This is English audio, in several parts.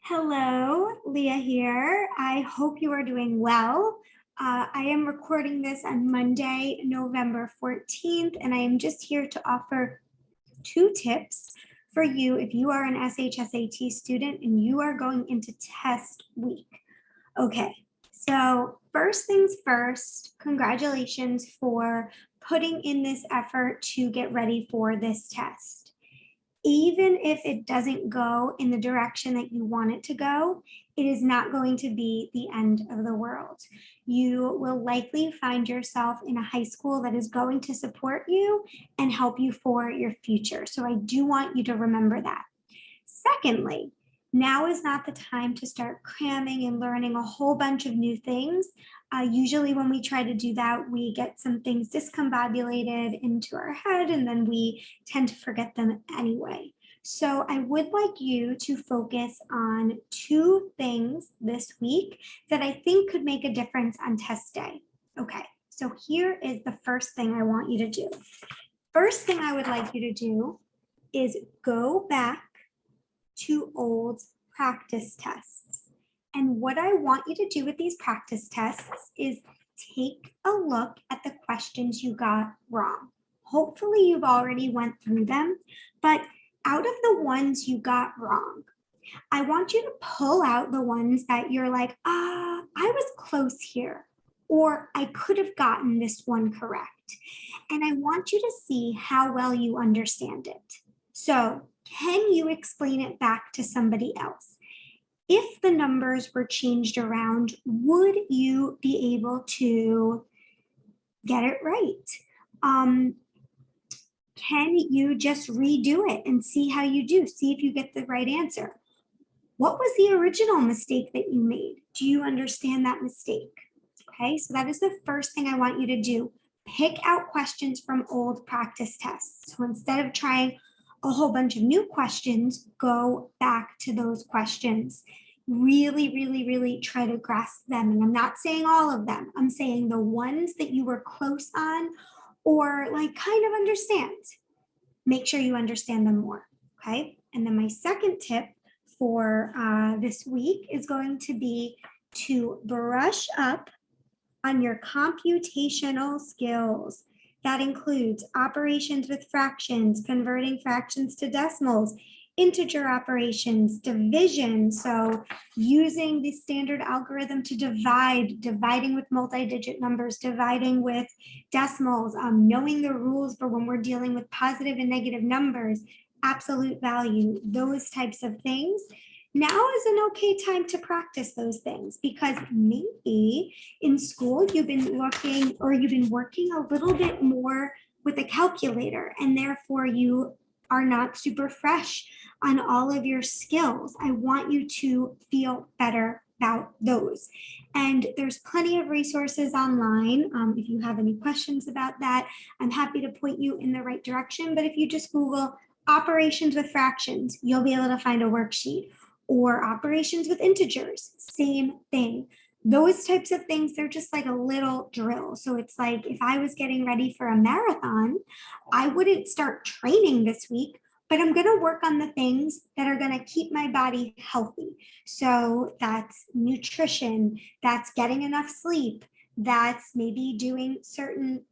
Hello, Leah here. I hope you are doing well. I am recording this on Monday, November 14th, and I am just here to offer 2 tips for you if you are an SHSAT student and you are going into test week. Okay, so first things first, congratulations for putting in this effort to get ready for this test. Even if it doesn't go in the direction that you want it to go, it is not going to be the end of the world. You will likely find yourself in a high school that is going to support you and help you for your future. So I do want you to remember that. Secondly, now is not the time to start cramming and learning a whole bunch of new things. Usually when we try to do that, we get some things discombobulated into our head and then we tend to forget them anyway. So I would like you to focus on 2 things this week that I think could make a difference on test day. Okay, so here is the first thing I want you to do. First thing I would like you to do is go back to old practice tests. And what I want you to do with these practice tests is take a look at the questions you got wrong. Hopefully you've already went through them, but out of the ones you got wrong, I want you to pull out the ones that you're like, I was close here, or I could have gotten this one correct. And I want you to see how well you understand it. So can you explain it back to somebody else? If the numbers were changed around, would you be able to get it right? Can you just redo it and see how you do? See if you get the right answer. What was the original mistake that you made? Do you understand that mistake? Okay, so that is the first thing I want you to do. Pick out questions from old practice tests. So instead of trying a whole bunch of new questions, go back to those questions. Really try to grasp them. And I'm not saying all of them. I'm saying the ones that you were close on or like kind of understand. Make sure you understand them more, okay? And then my second tip for this week is going to be to brush up on your computational skills. That includes operations with fractions, converting fractions to decimals, integer operations, division. So using the standard algorithm to divide, dividing with multi-digit numbers, dividing with decimals, knowing the rules for when we're dealing with positive and negative numbers, absolute value, those types of things. Now is an okay time to practice those things because maybe in school you've been looking or you've been working a little bit more with a calculator and therefore you are not super fresh on all of your skills. I want you to feel better about those. And there's plenty of resources online. If you have any questions about that, I'm happy to point you in the right direction. But if you just Google operations with fractions, you'll be able to find a worksheet. Or operations with integers, same thing. Those types of things, they're just like a little drill. So it's like if I was getting ready for a marathon, I wouldn't start training this week, but I'm going to work on the things that are going to keep my body healthy. So that's nutrition, that's getting enough sleep, that's maybe doing certain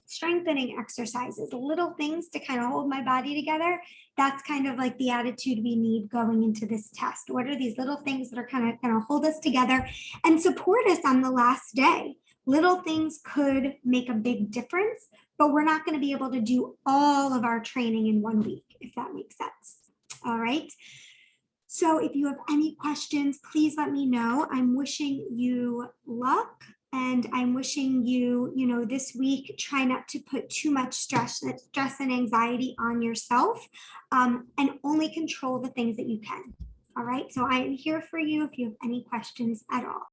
strengthening exercises, little things to kind of hold my body together. That's kind of like the attitude we need going into this test. What are these little things that are kind of going to hold us together and support us on the last day? Little things could make a big difference, but we're not going to be able to do all of our training in 1 week, if that makes sense. All right. So if you have any questions, please let me know. I'm wishing you luck. And I'm wishing you, this week, try not to put too much stress and anxiety on yourself and only control the things that you can. All right. So I am here for you if you have any questions at all.